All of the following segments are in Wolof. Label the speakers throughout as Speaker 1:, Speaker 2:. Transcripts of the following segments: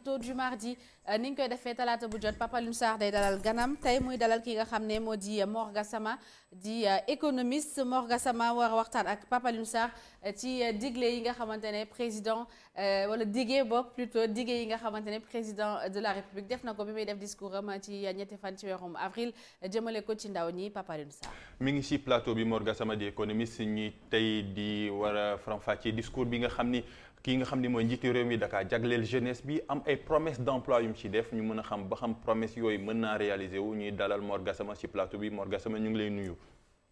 Speaker 1: plateau du mardi ni ñu koy defee talaata bu jot Papa Alioune Sarr day dalal ganam tey muy dalal ki nga xam ne moo di Mor Gassama di économiste Mor Gassama war a waxtaan ak Papa Alioune Sarr ci digle yi nga xamante ne président wala digee bokk plutôt digee yi nga xamante ne président de la République def na ko bi muy def discours am ci ñetti fan ci weerum avril jëmale ko ci ndaw ñi Papa Alioune Sarr.
Speaker 2: mi ngi ci plateau bi Mor Gassama di économiste ñi tey di war a faram-fàccee discours bi nga xam ni kii nga xam ni mooy njiitu réew mi Dakar jagleel jeunesse bi am ay promesse d'emploi yu mu ci def ñu mën a xam ba xam promesse yooyu mën naa réaliser wu ñuy dalal Mor Gassama ci plateau bi Mor Gassama ñu ngi lay nuyu.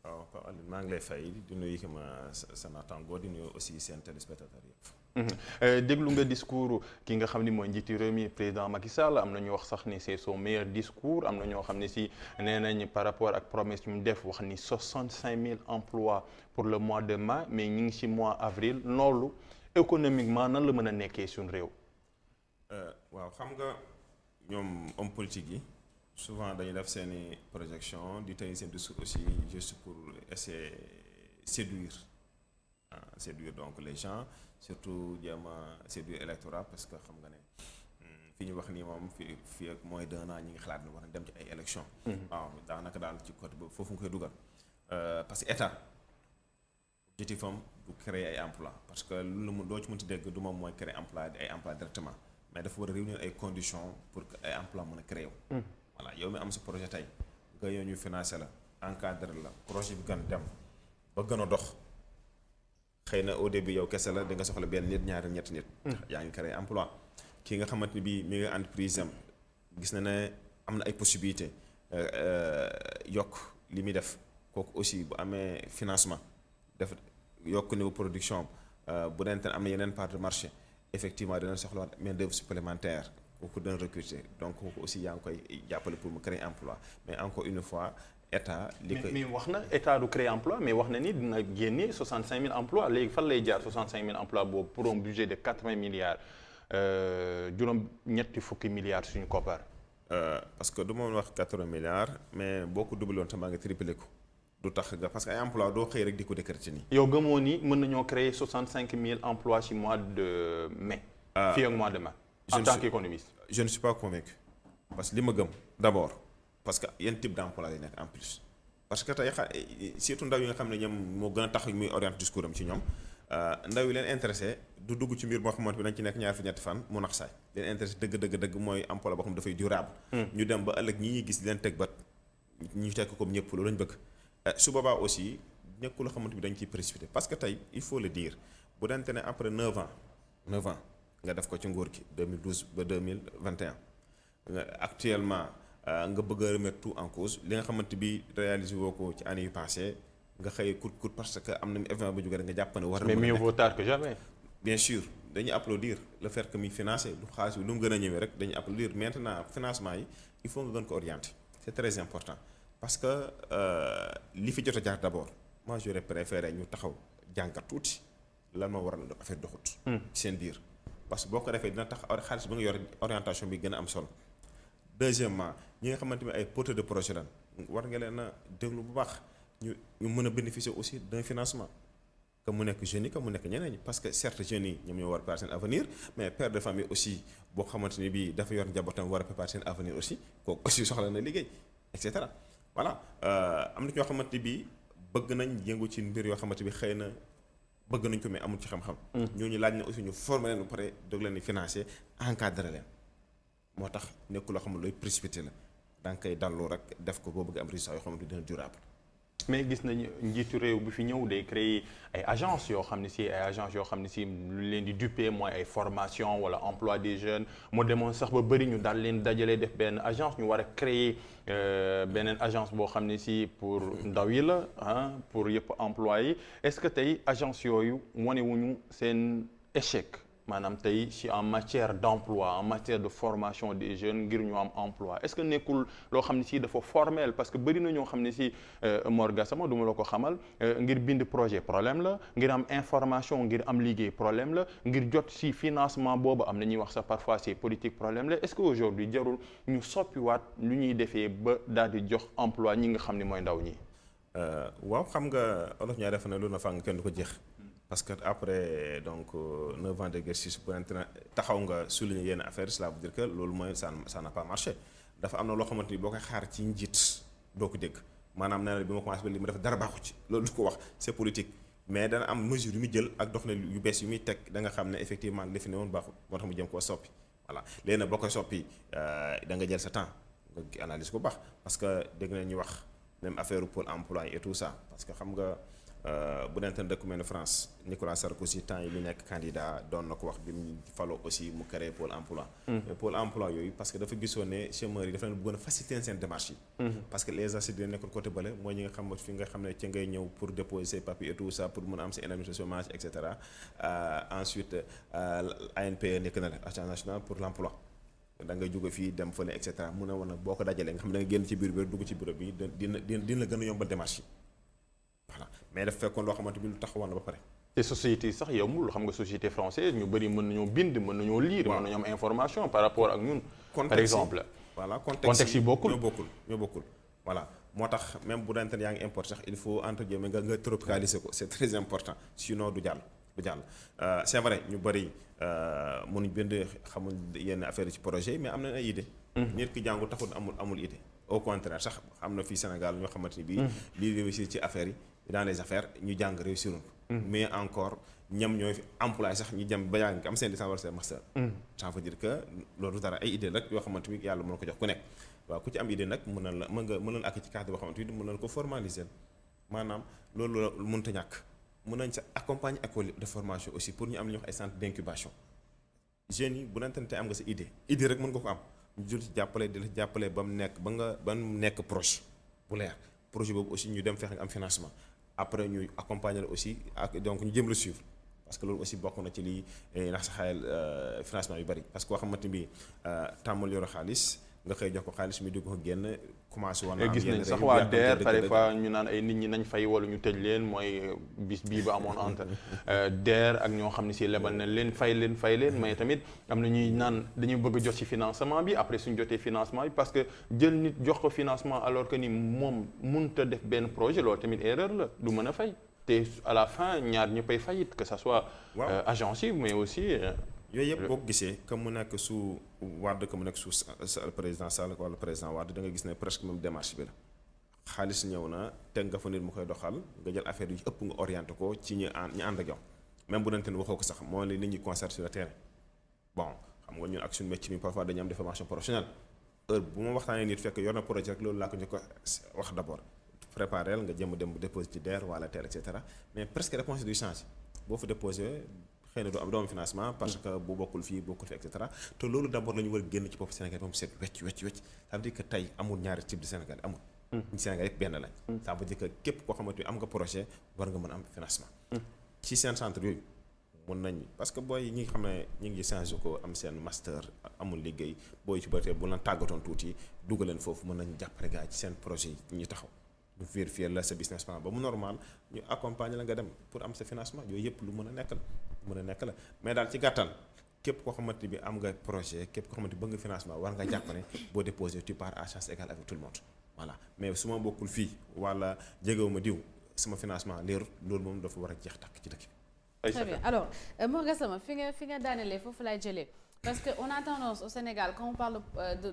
Speaker 3: waaw Pape Alioune maa ngi lay fay di nuyu ki ma sa naataango di nuyu aussi seen téléspectateur yëpp.
Speaker 2: déglu nga discours ki nga xam ni mooy njiitu réew mi président Macky Sall am na ñu wax sax ni c'est son meilleur discours am na ñoo xam ne si nee nañ par rapport ak promesse yu mu def wax ni 65 000 emplois pour le mois de mai mais ñu ngi ci mois avril loolu économiquement nan la mën a nekkee suñu réew.
Speaker 3: waaw xam nga ñoom homme politique yi souvent dañuy def seeni projection di tey seen discours aussi juste pour essayer séduire donc les gens surtout jéem a séduire électorat parce que xam nga ne fi ñu wax nii moom fii ak moins d'un an ñi ngi xalaat ne war na dem ci ay élections. waaw daanaka daal ci côté boobu foofu nga koy dugal parce que état objectif am du créer ay emploi parce que lu mu doo ci mënti dégg du moom mooy créer emploi di ay emploi directement mais dafa war a réunir ay conditions pour que ay emploi mën a créer wu. voilà yow mi am sa projet tey nga yow ñu financé la encadré la projet bi gën dem ba gën a dox xëy na au début yow kese la da nga soxla benn nit ñaari ñetti nit. yaa ngi créer emploi ki nga xamante ni bii mi nga entreprise am gis na ne am na ay possibilités yokk li muy def kooku aussi bu amee financement def yokk niveau production bu dente am na yeneen part de marché effectivement dina soxla main d'œuvre supplémentaire kooku dana recruter donc kooku aussi yaa ngi koy jàppale pour mu créer emploi mais encore une fois état li koy
Speaker 2: mais wax na état du créer emploi mais wax na ni dina génne 65 000 emplois léegi fan lay jaar 65 000 emplois boobu pour un budget de 80 milliards juróom ñetti fukki milliards suñu koppar.
Speaker 3: parce que du ma wax 80 milliards mais boo ko doublé woon tamit nga triplé ko du tax nga parce que ay emploi doo xëy rek di ko décréter nii.
Speaker 2: yow gëmoo ni mën nañoo créer 65 000 emplois ci mois de mai. fii ak mois de mai. en tant qu'économiste.
Speaker 3: je ne suis pas convaincu parce que li ma gëm d'abord parce que yenn type d'emploi lay nekk en plus parce que tey surtout ndaw yi nga xam ne ñoom moo gën a tax muy orienté discours am ci ñoom ndaw yi leen intéressé du dugg ci mbir boo xamante bi dañ ci nekk ñaar fi ñetti fan mu nax saay leen intéressé dëgg mooy emploi boo xam dafay durable. ñu dem ba ëllëg ñi ñuy gis di leen teg bat ñu teg ko comme ñëpp loolu lañ bëgg su boobaa aussi nekkul loo xamante bi dañ ciy précipité parce que tey il faut le dire bu dante ne après 9 ans nga def ko ci nguur gi 2012 ba 2021 actuellement nga bëgg a remettre tout en cause li nga xamante bi réalisé woo ko ci année yu passé nga xëy coûte parce que am na événement bu jógee nga jàpp ne war na.
Speaker 2: mais mieux vaut tard que jamais.
Speaker 3: bien sûr dañuy applaudir le fait que muy financé lu xaalis bi nu mu gën a ñëwee rek dañuy applaudir maintenant financement yi il faut nga gën ko orienter c'est très important parce que li fi jot a jaar d'abord moi j'aurais préféré ñu taxaw jàngat tuuti lan moo waral affaire doxut. ci seen biir. parce que boo ko defee dina tax xaalis ba nga yor orientation bi gën a am solo deuxièmement ñi nga xamante ne ay porteurs de projet lan war nga leen a déglu bu baax ñu mën a bénéficier aussi d'un financement que mu nekk jeunes yi que mu nekk ñeneen ñi parce que certes jeunes yi ñoom ñoo war a préparer seen avenir mais père de famille aussi boo xamante ni bii dafa yor njabootam war a préparer seen avenir aussi kooku aussi soxla na liggéey et cetera voilà am na ñoo xamante ni bii bëgg nañ yëngu ci mbir yoo xamante bi xëy na bëgg nañ ko mais amul ci xam-xam. ñooñu laaj na aussi ñu former leen ba pare doog leen di financer encadrer leen moo tax nekkul loo xam ne looy précipité la da nga koy dallu rek def ko boo bëgg am résultat yoo xamante ni dina durable.
Speaker 2: mais gis nañu njiitu réew bi fi ñëw day créer ay agences yoo xam ne si lu leen di duper mooy ay formation wala emploi des jeunes moo demoon sax ba bëri ñu daal leen dajalee def benn agence ñu war a créer beneen agence boo xam ne si pour ndaw yi la pour yëpp emploi yi est-ce que tey agence yooyu wane wuñu seen échec maanaam tey si en matière d'emploi en matière de formation des jeunes ngir ñu am emploi est-ce que nekkul loo xam ne si dafa formel parce que bëri na ñoo xam ne si Mor Gassama du ma la ko xamal ngir bind projet problème la ngir am information ngir am liggéey problème la ngir jot si financement boobu am na ñuy wax sax parfois c'est politique problème la est-ce que aujourd'hui jarul ñu soppiwaat lu ñuy defee ba daal di jox emploi ñi nga xam ne mooy ndaw ñi.
Speaker 3: waaw xam nga olof ñaa def na lu na fàng kenn du ko jeex parce que après donc 9 ans d'exercice bu nante taxaw nga souligner yenn affaire cela veut dire que loolu mooy ça n'a pas marché dafa am na loo xamante ni boo koy xaar ci njiit doo ko dégg maanaam nee na bi ma commencé ba li ma def dara baaxu ci loolu du ko wax c'est politique mais dana am mesure yu muy jël ak dox na yu bees yu muy teg da nga xam ne effectivement li fi ne woon baaxul moo tax mu jëm koo soppi voilà léegi nag boo koy soppi da nga jël sa temps nga analyse ko baax parce que dégg na ñu wax même affaire pôle emploi et tout ça parce que xam nga bu dente dëkk mel ne France Nicolas Sarkozy temps yi mu nekk candidat doon na ko wax bi mu faloo aussi mu créé pôle emploi mais pôle emploi yooyu parce que dafa gisoon ne chômeurs yi dafa leen bëggoon a faciliter seen démarche yi parce que les assises dina nekkoon côté bële mooy ñi nga xam fi nga xam ne ci ngay ñëw pour déposer ses papiers et tout ça pour mën a am sa indemnité chômage et cetera ensuite ANPE nekk na la agence nationale pour l'emploi da ngay jóge fii dem fële et cetera mun a wan boo ko dajalee nga xam ne da nga génn ci bureau bi dugg ci bureau bi dina la gën a yombal démarche yi voilà mais daf fekkoon loo xamante bi lu taxawoon na ba pare.
Speaker 2: te société yi sax yombul xam nga société française ñu bëri mën nañoo bind mën nañoo lire. mën nañoo am information par rapport ak ñun. par exemple
Speaker 3: voilà
Speaker 2: contexte yi bokkul
Speaker 3: ñoo bokkul voilà moo tax même bu dante yaa ngi importe sax il faut entre guillemets nga tropicaliser ko c'est très important sinon du jàll c'est vrai ñu bëri mënuñ bind xamul yenn affaire ci projet yi mais am na ay idée nit ki jàngul taxul amul idée au contraire sax am na fii Sénégal ñoo xamante ni bii lii réussir ci affaires yi dans les affaires ñu jàng réussir mais encore ñam ñooy fi employé sax ñu jëm ba yaa ngi am seen licence wala seen master ça veut dire que loolu dara ay idée rek yoo xamante ni yàlla mën na ko jox ku nekk waaw ku ci am idée nag mën na la ak ci cadre boo xamante ni mën na ko formaliser maanaam loolu mënut a ñàkk mën nañ sa accompagner école de formation aussi pour ñu am li ñuy wax ay centre d'incubation jeunes yi bu nante am nga sa idée rek mën nga ko am ñu jël ci jàppale di la jàppale ba mu nekk proche bu leer projet boobu aussi ñu dem fexe nga am financement après ñu accompagner la aussi ak donc ñu jëm la suivre parce que loolu aussi bokk na ci lii ndax sa xayal financement yu bari parce que koo xamante ni bii tàmmal yoro xaalis nga xëy jox ko xaalis mi di ko génn commencé woon
Speaker 2: gis nañ sax waa DER parfois ñu naan ay nit ñi nañ fay wala ñu tëj leen mooy bis bii ba amoon entre DER ak ñoo xam ne si lebal nañ leen fay leen mais tamit am na ñuy naan dañuy bëgg a jot ci financement bi après suñ jotee financement bi parce que jël nit jox ko financement alors que ni moom mënut a def benn projet loolu tamit erreur la du mën a fay te à la fin ñaar ñëppay fayit que ça soit agence yi mais aussi
Speaker 3: yooyu yëpp boo ko gisee que mu nekk sous Wade que mu nekk sous président Sall wala président Wade da nga gis ne presque même démarche bi la xaalis ñëw na teg nga fa nit mu koy doxal nga jël affaire yu ëpp nga orienté ko ci ñu ànd ak yow même bu dante ne waxoo ko sax moo li nit ñi concerté sur le terrain bon xam nga ñun ak suñu métier mi parfois dañu am des formations professionnelles heure bu ma waxtaanee nit fekk yor na projet rek loolu laa ko ñu ko wax d'abord préparel nga jëm dem déposer ci DER wala TER et cetera mais presque réponse du change boo fa déposé xëy na doo am financement parce que bu bokkul fii bokkul fi et cetera te loolu d'abord la ñu war a génn ci bopp Sénégal ba mu seet wecc ça veut dire que tey amul ñaari type de Sénégal amul ñu Sénégal yëpp benn lañ ça veut dire que képp koo xamante ni am nga projet war nga mën a am financement ci seen centre yooyu mën nañ parce que booy ñi nga xam ne ñu ngi changé ko am seen master amul liggéey booy ci bëri bu la tàggatoon tuuti dugaleen foofu mën nañ jàppale gars ci seen projet yi ñu taxaw ñu vérifier la sa business plan ba mu normal ñu accompagner la nga dem pour am sa financement yooyu yëpp lu mën a nekk la mais daal ci gàttal képp koo xamante bi am nga projet képp koo xamante bëgg nga financement war nga jàpp ne boo déposé tu pars à chance égale avec tout le monde voilà mais su ma bokkul fii wala jegewuma diw sama financement leerut loolu moom dafa war a jeex tàkk ci dëkk bi.
Speaker 1: Très bien alors Mor Gassama fi nga daanelee foofu laay jëlee parce que on a tendance au Sénégal quand on parle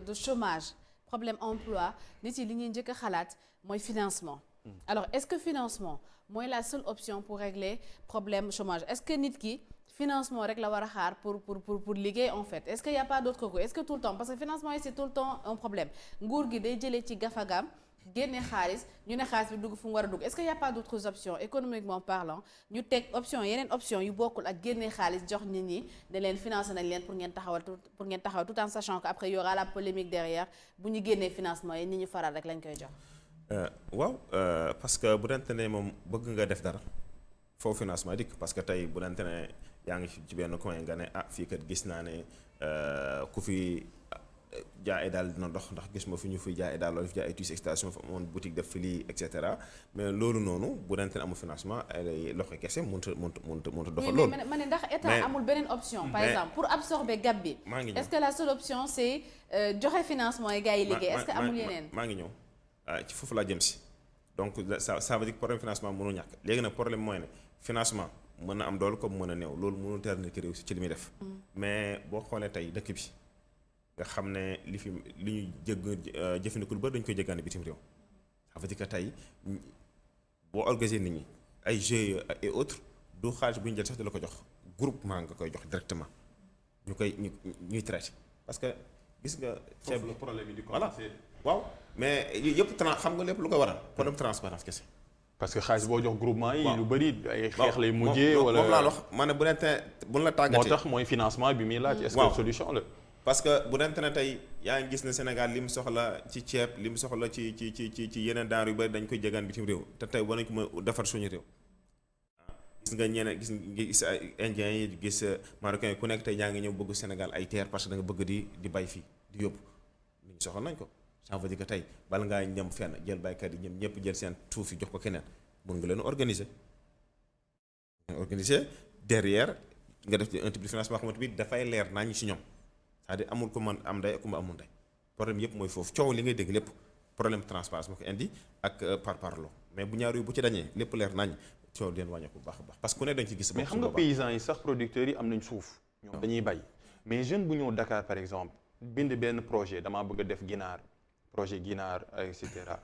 Speaker 1: de chômage problème emploi nit yi li ñuy njëkk a xalaat mooy financement. Alors est-ce que financement mooy la seule option pour régler problème chômage est-ce que nit ki financement rek la war a xaar pour liggéey en fait est-ce que y a pas d'autre que est-ce que tout le temps parce que financement yi c'est tout le temps un problème nguur gi day jëlee ci gafagaam génne xaalis ñu ne xaalis bi dugg fu mu war a dugg est-ce que y a pas d'autres options économiquement parlant ñu teg yeneen option yu bokkul ak génne xaalis jox nit ñi ne leen financé nañ leen pour ngeen taxaw tout en sachant que après y aura la polémique derrière bu ñu génnee financement yi nit ñu faral rek lañ koy jox.
Speaker 3: waaw parce que bu dente ne moom bëgg nga def dara foofu financement dikk parce que tey bu dente ne yaa ngi ci benn coin nga ne fii kat gis naa ne ku fi jaay daal dina dox ndax gis ma fi ñu fiy jaay daal loolu fi jaay ay tissus extension fa amoon boutique def fi lii et cetera mais loolu noonu bu dente ne amul financement ay loxo kese mënut a doxal loolu.
Speaker 1: ma ne ndax état amul beneen option. par exemple pour absorber gap bi. est-ce que la seule option c'est joxe financement yi gars yi liggéey. est-ce que amul yeneen
Speaker 3: maa ngi ñëw. ci foofu laa jëm si donc ça veut dire que problème financement mënu ñàkk léegi nag problème mooy ne financement mën na am doole comme mën a néew loolu mënul tere nit ki réussir ci li muy def. mais boo xoolee tey dëkk bi nga xam ne li ñuy jëfandikoo lu bari dañu koy jéggaani bitim réew. ça veut dire que tey boo organiser nit ñi ay GIE et autres du xaalis bu ñu jël sax di la ko jox groupement nga koy jox directement ñuy traité parce que gis nga.
Speaker 2: foofu la problème yi di
Speaker 3: voilà
Speaker 2: commencer.
Speaker 3: waaw mais yëpp xam nga lépp lu ko waral problème transparence kese.
Speaker 2: parce que xaalis boo jox groupement yi.
Speaker 3: waaw
Speaker 2: lu bëri ay xeex lay mujjee. wala
Speaker 3: moom laa wax ma ne bu la tàggatee.
Speaker 2: moo tax mooy financement bi muy laaj. est-ce que solution la.
Speaker 3: parce que bu dente ne tey yaa ngi gis ne Sénégal li mu soxla ci ceeb li mu soxla ci yeneen denrées yu bëri dañ koy jegaan bitim réew te tey war nañ ko mën a defar suñu réew. gis nga ñeneen gis ay indiens yi gis marocains yi ku nekk tey yaa ngi ñëw bëgg Sénégal ay terre parce que da nga bëgg di bay fii di yóbbu nit ñi soxla nañ ko. ça veut dire que tey bala ngaa ñam fenn jël baykat yi ñoom ñëpp jël seen suuf yi jox ko keneen mun nga leen organiser derrière nga def un type de financement xamante bi dafay leer naa ñu si ñoom c'est-à-dire amul ko man am ndey ak ku ma amul ndey problème yëpp mooy foofu coow li ngay dégg lépp problème transparence moo ko indi ak parparloo mais bu ñaar yu bu ci dañee lépp leer nañ coow leen wàññeeku bu baax a baax parce que ku ne dañ ci gis.
Speaker 2: mais xam nga paysans yi sax producteurs yi am nañ suuf. ñoom dañuy bay mais jeune bu ñëw Dakar par exemple bind benn projet damaa bëgg a def ginaar projet ginaar et cetera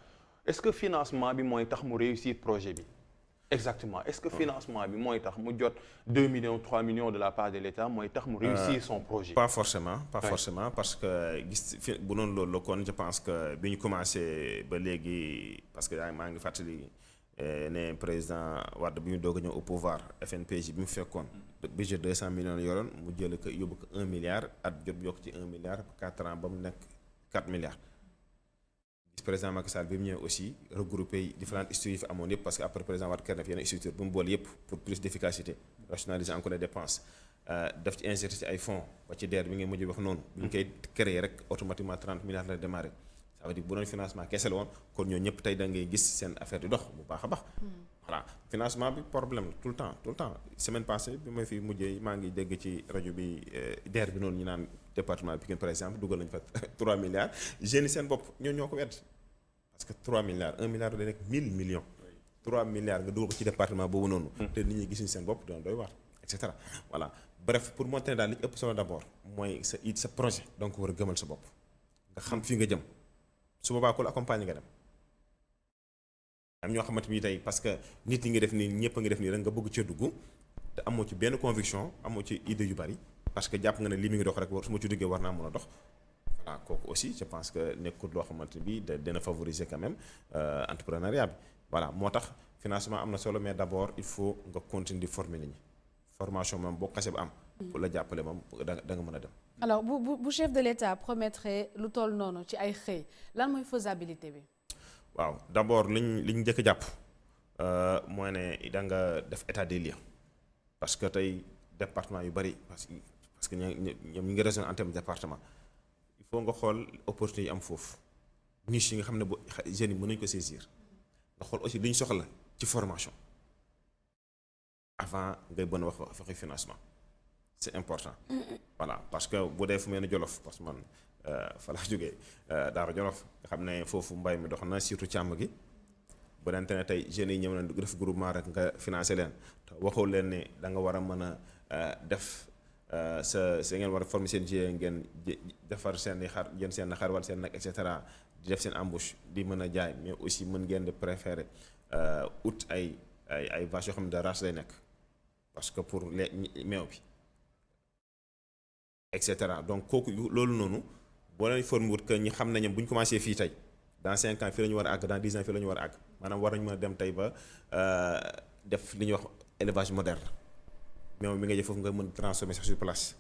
Speaker 2: est-ce que financement bi mooy tax mu réussir projet bi. exactement est-ce que financement bi mooy tax mu jot 2 millions 3 millions de la part de l'État mooy tax mu réussir son projet.
Speaker 3: pas forcément parce que gis fi bu noonu loolu la kon je pense que bi ñu commencé ba léegi parce que maa ngi fàttali ne président Wade bi ñu doog a ñëw au pouvoir FNPJ bi mu fekkoon budget 200 millions la yoroon mu jël ko yóbbu ko 1 milliard at jot yokk ci 1 milliard 4 ans ba mu nekk 4 milliards. président Macky Sall bi mu ñëwee aussi regroupé différentes structures yi fi amoon yëpp parce que après président Wade def yenn structure bu mu boole yëpp pour plus d'efficacité rationaliser encore les dépenses def ci injecté ci ay fonds ba ci DER bi ngeen mujj wax noonu bu ñu koy créer rek automatiquement 30 milliards la démarré ça veut dire bu doon financement kese la woon kon ñoo ñëpp tey da ngay gis seen affaire di dox bu baax a baax voilà financement bi problème la tout le temps semaine passée bi ma fi mujjee maa ngi dégg ci rajo bi DER bi noonu ñu naan département Pikine par exemple dugal nañu fa 3 milliards jeunes yi seen bopp ñoo ko wedd parce que 3 milliards 1 milliard da nekk 1000 millions 3 milliards nga dugal ko ci département boobu noonu te nit ñi gisuñu seen bopp dina doy waar et cetera voilà bref pour montrer daal li ci ëpp solo d'abord mooy sa projet donc war a gëmal sa bopp nga xam fii nga jëm su boobaa ku la accompagner nga dem am ñoo xamante ni tey parce que nit ñi nga def nii ñëpp a ngi def nii rek nga bëgg cee dugg te amoo ci benn conviction amoo ci idée yu bari parce que jàpp nga ne li mi ngi dox rek su ma ci duggee war naa mën a dox voilà kooku aussi je pense que nekkul loo xamante bi dina favoriser quand même entrepreneuriat bi voilà moo tax financement am na solo mais d'abord il faut nga continuer di former nit ñi formation moom boo xasee ba am pour la jàppale moom da nga mën a dem
Speaker 1: alors bu chef de l'État promettre lu toll noonu ci ay xëy lan mooy faisabilité bi
Speaker 3: waaw d'abord liñ njëkk a jàpp mooy ne da nga def état des lieux parce que tey département yu bari parce que ñoom ñu ngi raisonner en termes de département il faut nga xool opportunité yi am foofu niche yi nga xam ne bu jeunes yi mën nañu ko saisir nga xool aussi li ñu soxla ci formation avant ngay bën a wax financement c'est important voilà parce que bu dee fu mel ne Jolof parce que man fa laa jógee Daara Jolof nga xam ne foofu mbay mi dox na surtout càmm gi bu dente ne tey jeunes yi ñëw na def groupement rek nga financer leen te waxoo leen ne da nga war a mën a def sa ngeen war a former seen GIE ngeen defar seen i xar jën seen xar wala seen nag et cetera di def seen embauche di mën a jaay mais aussi mën ngeen di préférer ut ay vaches yoo xam ne de race lay nekk parce que pour les meew bi et cetera donc kooku loolu noonu boo leen former wut que ñi xam nañu bu ñu commencé fii tey dans 5 ans fii la ñu war a àgg dans 10 ans fii la ñu war a àgg maanaam war nañu mën a dem tey ba def li ñuy wax élevage moderne meew mi nga jëf foofu nga mën transformer sax sur place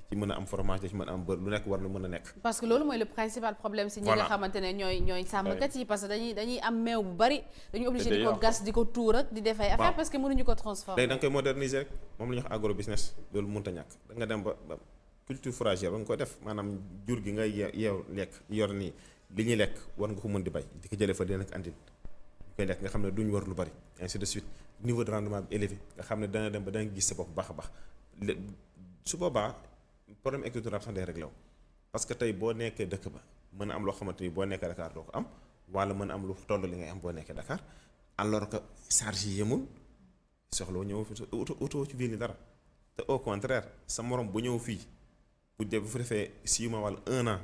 Speaker 3: ci mën a am fromage da ci mën a am beurre lu nekk war na mën a nekk.
Speaker 1: parce que loolu mooy le principal problème si ñi nga xamante ne ñooy sàmmkat yi parce que dañuy am meew bu bari dañuy obligé di ko gas di ko tuur ak di def ay affaire parce que mënuñu ko transformer.
Speaker 3: léegi da nga koy moderniser rek moom la ñuy wax agro business loolu mënut a ñàkk da nga dem ba culture fourragère ba nga ko def maanaam jur gi nga yeew lekk yor nii li ñuy lekk war nga ko mën di bay di ko jëlee fa dina nekk andil ñu koy lekk nga xam ne duñ war lu bari ainsi de suite niveau de rendement bi élevé nga xam ne dana dem ba da nga gis sa bopp baax a baax su boobaa problème écriture sax day réglé wu parce que tey boo nekkee dëkk ba mën a am loo xamante ni boo nekkee Dakar doo ko am wala mën a am lu toll li ngay am boo nekkee Dakar alors que charge yi yemul soxloo ñëw fi auto ci ville yi dara te au contraire sa morom bu ñëw fii bu fi defee 6 mois wala 1 an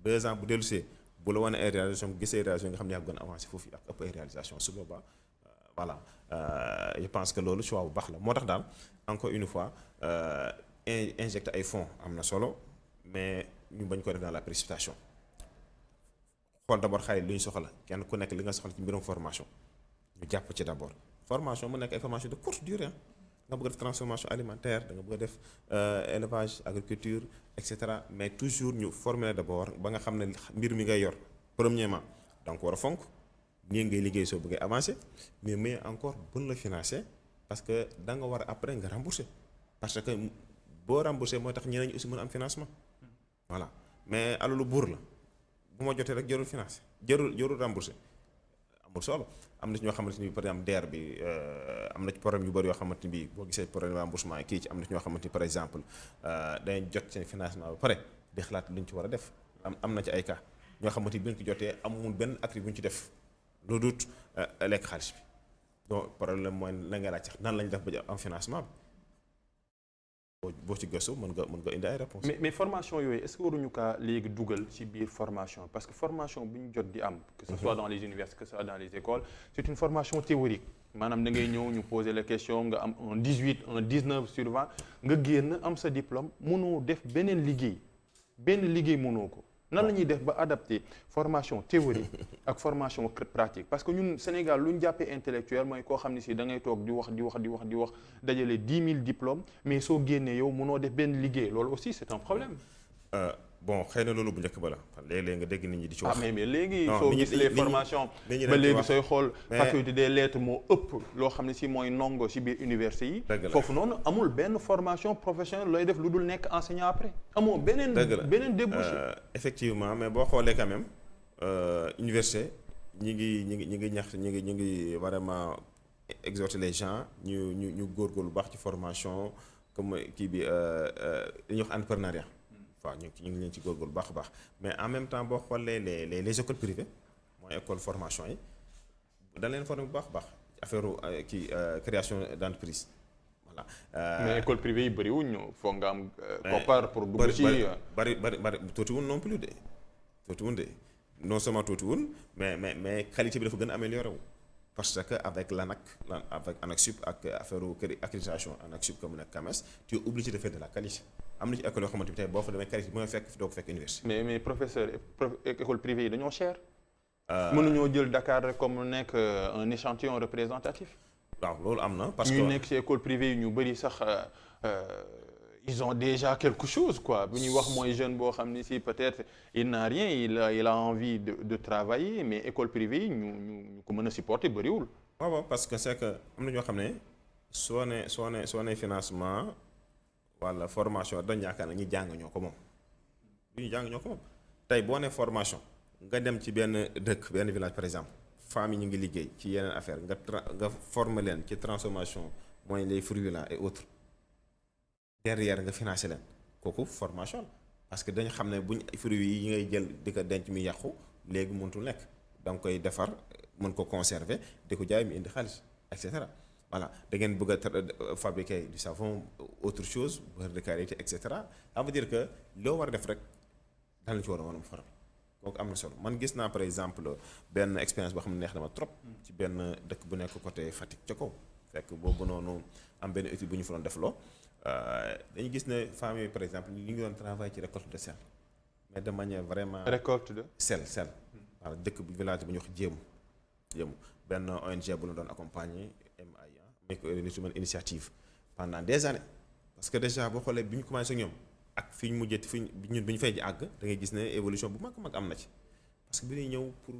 Speaker 3: 2 ans bu dellusee bu la wane ay réalisation bu gisee réalisation nga xam ne yaa gën a avancé foofu ak ëpp ay réalisation su boobaa voilà je pense que loolu choix bu baax la moo tax daal encore une fois injecter ay fonds am na solo mais ñu bañ ko def dans la précipitation xool d'abord xale lu ñu soxla kenn ku nekk li nga soxla ci mbirum formation ñu jàpp ci d'abord formation mu nekk ay formation de courte durée nga bëgg a def transformation alimentaire da nga bëgg a def élevage agriculture et cetera mais toujours ñu former d'abord ba nga xam ne mbir mi ngay yor premièrement da nga ko war a fonk nii ngay liggéey soo bëggee avancer mais encore buñ la financer parce que da nga war a après nga rembourser parce que boo rembourser mooy tax ñeneen ñi aussi mën a am financement voilà mais alalu buur la bu ma jotee rek jarul financé jarul remboursé amul solo am na ci ñoo xamante ni par exemple DER bi am na ci problème yu bëri yoo xamante ni bii boo gisee problème remboursement yi kii ci am na ci ñoo xamante ni par exemple dañuy jot seen financement ba pare di xalaat lu ñu ci war a def am na ci ay cas ñoo xamante ni bi ñu ko jotee amul benn activité bu ñu ci def lu dut lekk xaalis bi donc problème mooy la nga laaj sax nan lañ def ba am financement bi boo ci gëstu mën nga indi ay réponses.
Speaker 2: mais formation yooyu est-ce que waruñu kaa léegi dugal ci biir formation parce que formation bi ñu jot di am. que ce soit dans les universités que ce soit dans les écoles c'est une formation théorique maanaam da ngay ñëw ñu poser la question nga am un 18 un 19 sur 20 nga génn am sa diplôme mënoo def benn liggéey mënoo ko. nan la ñuy def ba adapter formation théorique ak formation pratique parce que ñun Sénégal lu ñu jàppee intellectuel mooy koo xam ne si da ngay toog di wax dajale 10 000 diplômes mais soo génnee yow mënoo def benn liggéey loolu aussi c'est un problème.
Speaker 3: Bon xëy na loolu bu njëkk ba la léeg-léeg nga dégg nit ñi di ci wax.
Speaker 2: mais léegi soo gis les formations ba léegi sooy xool faculté des lettres moo ëpp loo xam ne si mooy ndongo si biir université yi. foofu noonu amul benn formation professionnelle looy def lu dul nekk enseignant après. amoo beneen débouché.
Speaker 3: Effectivement mais boo xoolee quand même université ñi ngi vraiment exhorter les gens ñu góorgóorlu bu baax ci formation comme kii bi li ñuy wax entrepreneuriat. waaw ñu ngi leen ci góorgóorlu baax a baax mais en même temps boo xoolee les écoles privées mooy école formation yi dañ leen former bu baax a baax affaire création d'entreprise voilà.
Speaker 2: mais école privée yi bëriwuñ ñu foog nga am. koppar pour dugg ci
Speaker 3: bari tuutiwul non plus de non seulement tuutiwul mais qualité bi dafa gën a amélioré wu parce que avec avec ANAQ-Sup ak affaire accréditation ANAQ-Sup comme nekk CAMES tu es obligé de faire de la qualité. am na ci école yoo xamante ni tey boo fa demee qualité bi mooy fekk doo ko fekk université. mais
Speaker 2: professeur école privée yi dañoo cher. mënuñoo jël Dakar rek comme nekk un échantillon représentatif.
Speaker 3: waaw loolu am na parce que
Speaker 2: ñu nekk ci école privée yi ñu bëri sax ils ont déjà quelque chose quoi bu ñuy wax mooy jeune boo xam ni si peut-être il n'a rien il a envie de travailler mais école privée yi ñu ko mën a supporter bëriwul.
Speaker 3: waaw parce que c'est que am na ñoo xam ne soo nee financement. wala formation dañ yaakaar ne ñi jàng ñoo ko moom tey boo ne formation nga dem ci benn dëkk benn village par exemple femmes yi ñu ngi liggéey ci yeneen affaire nga former leen ci transformation mooy les fruits là et autres derrière nga financer leen kooku formation la parce que dañ xam ne buñ fruits yi ngay jël di ko denc mi yàqu léegi mënatul nekk da nga koy defar mën ko conserver di ko jaay mi indi xaalis et cetera. voilà da ngeen bëgg a fabriquer du savon autre chose beurre de karité et cetera ça veut dire que loo war a def rek daan la ci war a mën a faral kooku am na solo man gis naa par exemple benn expérience boo xam ne neex na ma trop ci benn dëkk bu nekk côté Fatick ca kaw fekk boobu noonu am benn étude bu ñu fa doon def loo dañu gis ne femmes yi par exemple ñu ngi doon travailler ci récolte de sel mais de manière vraiment.
Speaker 2: récolte de
Speaker 3: sel. waaw dëkk bu village bu ñuy wax jéemu benn ONG bu la doon accompagner. initiative pendant des années parce que déjà boo xoolee bi ñu commencé ak ñoom ak fi ñu mujjee bi ñu fay ji àgg da ngay gis ne évolution bu mag am na ci parce que bi ñuy ñëw pour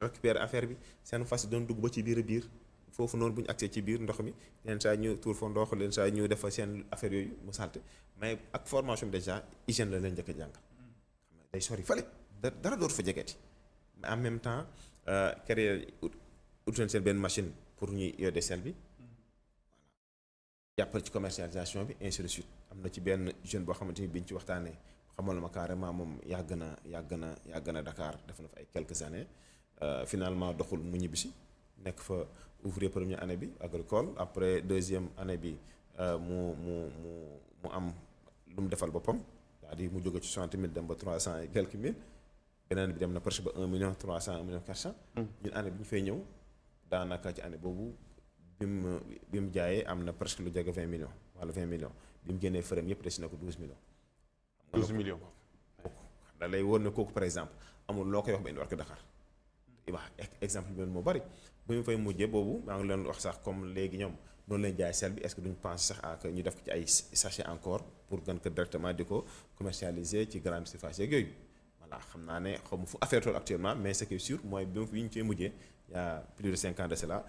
Speaker 3: récupérer affaire bi seen fas yi doon dugg ba ci biir foofu noonu bu ñu accès ci biir ndox mi leen saa ñu tuur fa ndox leen saa ñu def fa seen affaire yooyu mu salte mais ak formation bi déjà hygiène la leen njëkk a jàngal xam ne day sori fale dara dootu fa jegeeti mais en même temps créer ut seen benn machine pour ñuy yodde sel bi jàppal ci commercialisation bi ainsi de suite am na ci benn jeune boo xamante ni biñ ci waxtaanee xamal ma carrément moom yàgg na Dakar def na fa ay quelques années finalement doxul mu ñibbisi nekk fa ouvrier première année bi agricole après deuxième année bi mu am lu mu defal boppam c'est-à-dire mu jóge ci 60 000 dem ba 300 et quelques mille beneen bi dem na presque ba 1 million 300 1 million 400. ñun année bi ñu fay ñëw daanaka ci année boobu bi mu jaayee am na presque lu jege 20 millions wala 20 millions bi mu génnee fërëm yëpp des na ko 12 millions.
Speaker 2: 12 millions.
Speaker 3: da lay wóor ne kooku par exemple amul loo koy wax ba indi war ko Dakar. wax exemple bi moo bari bu ñu fay mujjee boobu maa ngi leen wax sax comme léegi ñoom noonu leen jaay sel bi est-ce que duñ penser sax à que ñu def ko ci ay sachet encore pour gën ko directement di ko commercialiser ci grande surface yeeg yooyu voilà xam naa ne xaw ma fu affaire tool actuellement mais ce qui est sûr mooy bi ñu fay mujjee y a plus de 5 ans de cela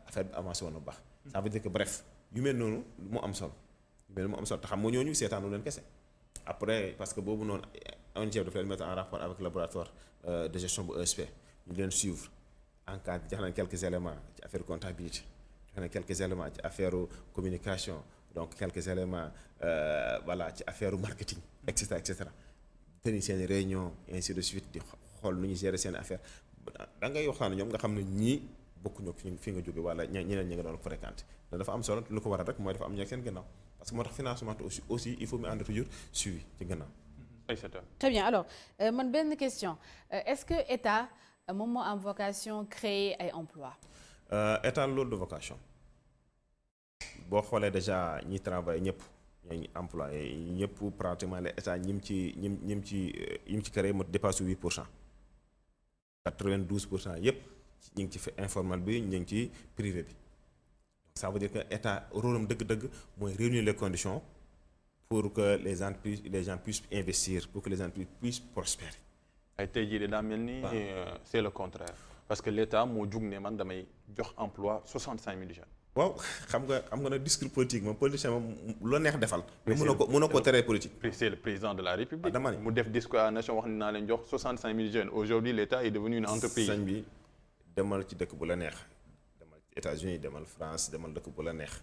Speaker 3: affaire bi avancé woon na bu baax. ça veut dire que bref yu mel noonu mu am solo yu mel mu am solo te xam nga ñooñu seetaanu leen kese après parce que boobu noonu ONG dafa leen mettre en rapport avec le laboratoire de gestion bu ESP. ñu leen suivre en cas jox nañ quelques éléments ci affaire comptabilité jox nañ quelques éléments ci affaire communication donc quelques éléments voilà ci affaire marketing et cetera et cetera tenir seen réunion ainsi de suite di xool nu ñu gérer seen affaire da ngay waxtaan ñoom nga xam ne ñii bokkuñu fi nga jóge wala ñeneen ñi nga doon fréquenté dafa am solo lu ko waral rek mooy dafa am ñeeg seen gannaaw parce que moo tax financement aussi il faut mu ànd toujours suivi ci gannaaw.
Speaker 1: Très bien alors man benn question est-ce que état moom moo am vocation créer ay emploi
Speaker 3: état loolu de vocation boo xoolee déjà ñi travaille ñëpp ñi employé ñëpp pratiquement les état ñi ci créé mu dépasse 8%. 92% yëpp ñu ngi ci fi informel bi ñu ngi ci privé bi ça veut dire que état rôle am dëgg-dëgg mooy réunir les conditions pour que les gens puissent investir pour que les entreprises puissent prospérer.
Speaker 2: ay tey jii de daa mel ni c'est le contraire parce que l'État moo jug ne man damay jox emploi 65 000 jeunes.
Speaker 3: waaw xam nga nag discours politique moom politicien moom loo neex defal. mënoo ko teree politique.
Speaker 2: c'est le président de la République.
Speaker 3: dama ne
Speaker 2: mu def discours à la nation wax ni naa leen jox 65 000 jeunes aujourd'hui l'État est devenu une entreprise.
Speaker 3: sañ bi demal ci dëkk bu la neex demal ci États-Unis demal France demal dëkk bu la neex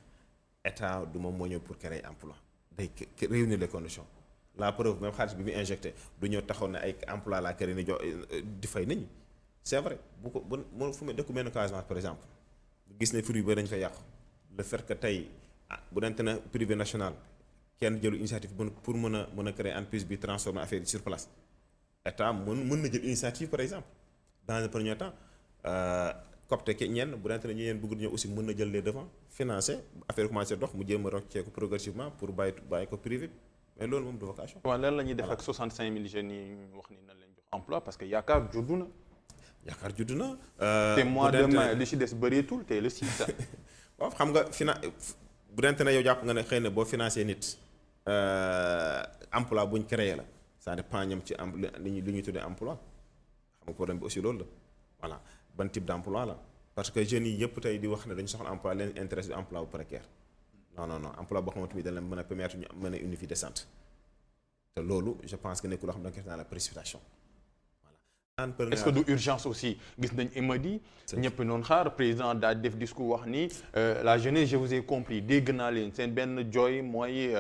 Speaker 3: état du moom moo ñëw pour créer emploi day réunir les conditions. la preuve même xaalis bi mu injecté du ñëw taxaw ne ay emploi la kër ni jox di fay nit ñi c'est vrai bu ko bu fu mu dëkku benn Casamance par exemple gis ne fruit bi dañ fa yàqu le fait que tey bu dente na privé national kenn jëlu initiative pour mën a créer entreprise bi transformer affaire yi sur place état mën na jël initiative par exemple dans le premier temps copte ke ñenn bu dente na ñeneen bëgg ñëw aussi mën na jël les devants financer affaire commencé dox mu jéem a rocceeku progressivement pour bàyyi ko privé mais loolu moom de vocation.
Speaker 2: waaw lan la ñuy def ak 65 000 jeunes yi ñu wax ni nan leen jox emploi parce que yaakaar juddu na.
Speaker 3: yaakaar juddu na.
Speaker 2: te mois de mai li ci des bëreetul te le 6.
Speaker 3: waaw xam nga bu dente na yow jàpp nga ne xëy na boo financé nit emploi buñ créé la ça dépend ñoom ci li ñuy tuddee emploi xam nga problème bi aussi loolu la voilà ban type d'emploi la parce que jeunes yi yëpp tey di wax ne dañu soxla emploi leen intéresse du emploi bu précaire. non emploi boo xamante ni dañ la mën a permettre ñu mën a une vie décente te loolu je pense que nekkul loo xam ne da nga koy dans la précipitation voilà.
Speaker 2: est-ce que du urgence aussi gis nañ Imadi. ñëpp noonu xaar président daa def discours wax ni la jeunesse je vous ai compris dégg naa leen seen benn jooy mooy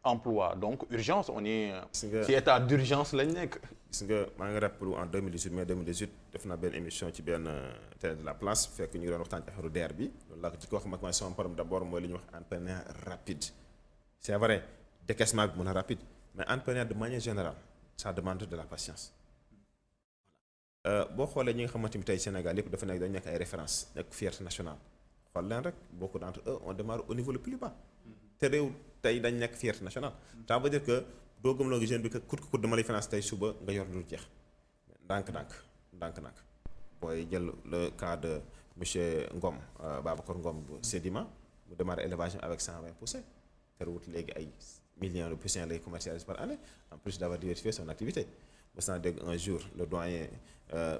Speaker 2: emploi donc urgence on est. ci état d'urgence lañ nekk.
Speaker 3: gis nga maa ngi rappelé en 2018 mai 2018 def naa benn émission ci benn télé de la place fekk ñu ngi doon waxtaan ci affaire DER bi loolu laa ko ci ko wax mag sama problème d'abord mooy li ñuy wax entrepreneur rapide c'est vrai décaissement bi mën a rapide mais entrepreneur de manière générale ça demande de la patience boo xoolee ñi nga xamante ni tey Sénégal yëpp dafa nekk dañ nekk ay références nekk fierté nationale xool leen rek beaucoup d'entre eux on démarre au niveau le plus bas te réew tey dañ nekk fierté nationale ça veut dire que doo gëm loo jeune bi que kut ko dama lay finance tey suba nga yor lu jeex ndànk booy jël le cas de monsieur Ngom Babacar Ngom bu Sedima mu démarre élevage avec 120 poussins te wut léegi ay millions de poussins lay commercialiser par année en plus d'avoir diversifié son activité mos naa dégg un jour le doyen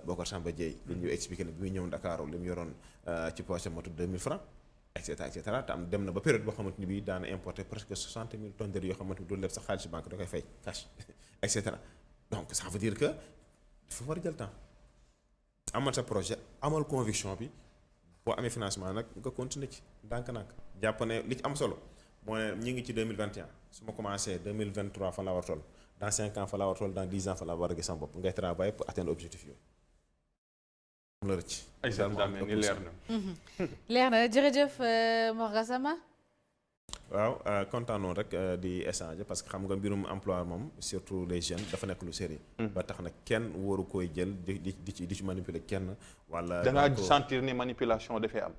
Speaker 3: Bokar Samba Dieye li ñu expliqué ne bi muy ñëw Dakar li mu yoroon ci poche motu 2000 francs et cetera te am dem na ba période boo xamante ni bii daana importer presque 60 000 tonnes de riz yoo xamante ni du leb sa xaalis ci banque da koy fay cash et cetera donc ça veut dire que dafa war a jël temps amal sa projet amal conviction bi boo amee financement nag nga continuer ci ndànk-ndànk jàpp ne li ci am solo mooy ñi ngi ci 2021 su ma commencé 2023 fan laa war toll dans 5 ans fa laa war toll dans 10 ans fa laa war a gis sama bopp ngay travailler pour atteindre objectif yooyu mu la rëcc.
Speaker 2: ay sa damé ni leer na.
Speaker 1: leer na jërëjëf Mor Gassama.
Speaker 3: waaw kontaan noonu rek di échanger parce que xam nga mbirum emploi moom surtout les jeunes dafa nekk lu sérieux. ba tax na kenn waru koy jël di ci manipuler kenn wala.
Speaker 2: da ngaa sentir ni manipulation dafay am.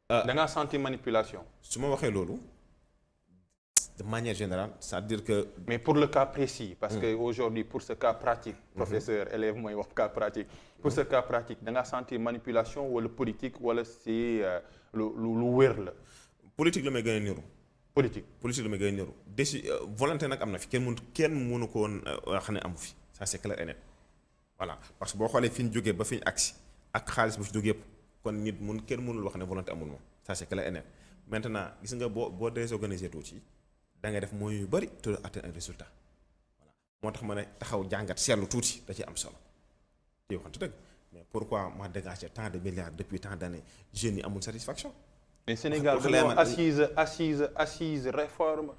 Speaker 2: da ngaa sentir manipulation.
Speaker 3: su ma waxee loolu de manière générale c'est-à-dire que.
Speaker 2: mais pour le cas précis. parce que aujourd'hui pour ce cas pratique. professeur élève mooy wax cas pratique. pour ce cas pratique da ngaa sentir manipulation wala politique wala si lu wér la.
Speaker 3: politique la may gën a niru.
Speaker 2: politique
Speaker 3: la may gën a niru volonté nag am na fi kenn mënu ko woon wax ne amu fi ça c'est clair et net voilà parce que boo xoolee fi ñu jógee ba fi ñu agsi ak xaalis bu fi jógee yëpp kon nit kenn mënul wax ne volonté amul moom ça c'est clair et net maintenant gis nga boo désorganisé tuuti da ngay def moyens yu bëri te atteindre un résultat voilà moo tax ma ne taxaw jàngat seetlu tuuti da ci am solo te waxante dëgg mais pourquoi ma dégager tant de milliards depuis tant d'années jeunes yi amul satisfaction.
Speaker 2: mais Sénégal assise réforme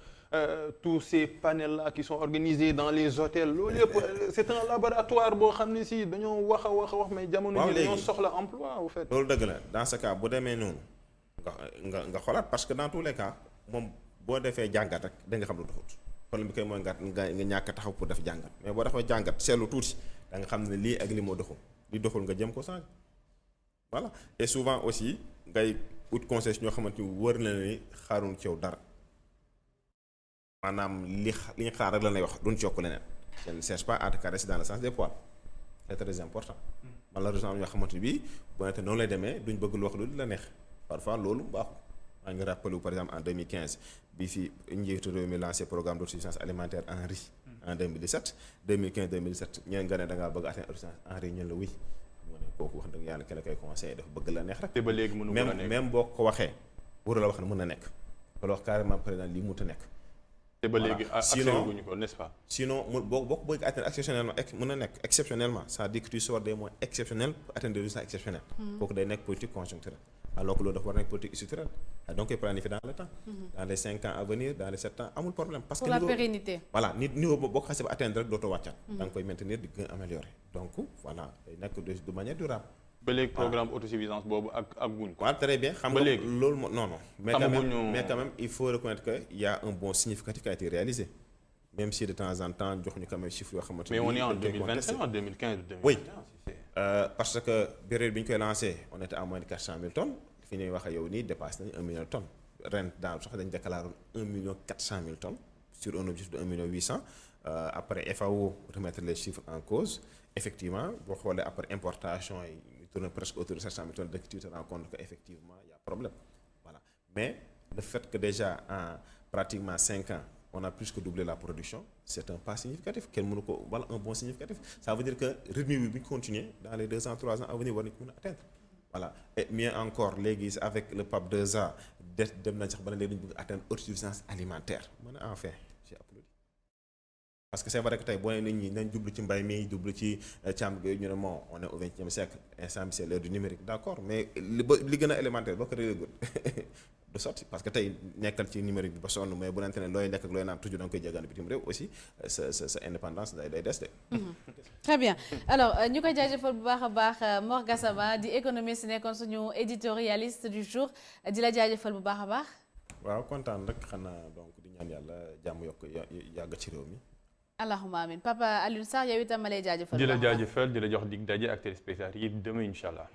Speaker 2: tous ces panels là qui sont organisés dans les hôtels loolu yëpp c'est un laboratoire boo xam ne si dañoo wax mais jamono ji dañoo soxla emploi au fait. loolu
Speaker 3: dëgg la dans ce cas bu demee noonu nga xoolaat parce que dans tous les cas moom boo defee jàngat rek da nga xam lu doxut problème bi kay mooy nga ñàkk taxaw pour def jàngat mais boo defee jàngat seetlu tuuti da nga xam ne lii ak li moo doxul li doxul nga jëm ko changer voilà et souvent aussi ngay ut conseil ñoo xamante ni wër na ni xaaruñ ci yow dara maanaam li ñu xaar rek la lay wax duñ ci yokk leneen je ne cherche pas à te caresser dans le sens des poils c'est très important malheureusement ñoo xamante ni bii bu nekkee noonu lay demee duñ bëgg lu wax lu la neex parfois loolu baaxul maa ngi rappelé par exemple en 2015 bi fi njiitu réew mi lancé programme d'autosuffisance alimentaire en riz en 2017 2015 ñeen nga ne da ngaa bëgg atteindre autosuffisance en riz ñun la oui kooku wax dëgg yàlla ki la koy conseillé dafa bëgg la neex rek.
Speaker 2: te ba léegi mënu ko nekk
Speaker 3: même boo ko waxee wóor la wax ne mën na nekk wala wax carrément président lii mënut a nekk.
Speaker 2: te ba léegi accéléré ko n'est-ce pas.
Speaker 3: sinon boo ko bëgg atteindre exceptionnellement mën na nekk exceptionnellement ça dit que tu sors des moyens exceptionnels pour atteindre des résultats exceptionnels. kooku day nekk politique conjoncturelle. alors que loolu dafa war a nekk politique structurelle donc koy planifier dans le temps. dans les 5 ans à venir dans les 7 ans amul problème. parce que
Speaker 1: pour la pérennité.
Speaker 3: voilà niveau boo ko xasee ba atteindre rek dootoo wàccaat. da nga koy maintenir di gën a améliorer donc voilà day nekk de manière durable.
Speaker 2: ba léegi programme autosuffisance boobu ak guñ ko.
Speaker 3: waaw très bien xam nga loolu non. mais quand même il faut reconnaître que il y a un bond significatif qui a été réalisé même si de temps en temps jox ñu quand même chiffres yoo xamante ni.
Speaker 2: mais on est en 2021 en 2015 2021.
Speaker 3: oui parce que période bi ñu koy lancé on était à moins de 400 000 tonnes fi ñuy wax ak yow nii dépassé nañu 1 million de tonnes ren daaw sax dañu déclaré 1 million 400 000 tonnes sur un objectif de 1 million 800 après FAO remettre les chiffres en cause effectivement boo xoolee après importation yi. tourne presque autour de 700 000 tonnes, tu te rends compte qu'effectivement, il y a problème. Voilà. Mais le fait que déjà, en pratiquement 5 ans, on a plus que doublé la production, c'est un pas significatif. Voilà, un bon significatif. Ça veut dire que le rythme va continuer dans les 2 ans, 3 ans à venir, on va atteindre. Voilà. Et mieux encore, l'église, avec le PAP 2A, atteindre autosuffisance alimentaire. Enfin, j'ai applaudi. Parce que c'est vrai que tey boo nee nit ñi nañ jublu ci mbay mi jublu ci càmm gi ñu ne moom on est au 20e siècle instant bi c'est l'heure du numérique d'accord mais li gën a élémentaire boo ko réglé du sotti parce que tey nekkal ci numérique bi ba sonn mais bu nante ne looy lekk ak looy naan toujours da nga koy jéggaani bitim réew aussi sa indépendance day des de.
Speaker 1: très bien alors ñu koy jaajëfal bu baax a baax Mor Gassama di économiste nekkoon suñu éditorialiste du jour di la jaajëfal bu baax a baax.
Speaker 3: waaw kontaan rek xanaa donc di ñaan yàlla jàmm yokk yàgg ci réew mi.
Speaker 1: allahumma amin Papa Alioune Sarr yow itam ma lay jaajëfal.
Speaker 2: di la jaajëfal di la jox dig daje ak téléspectateurs yi demain incha allah.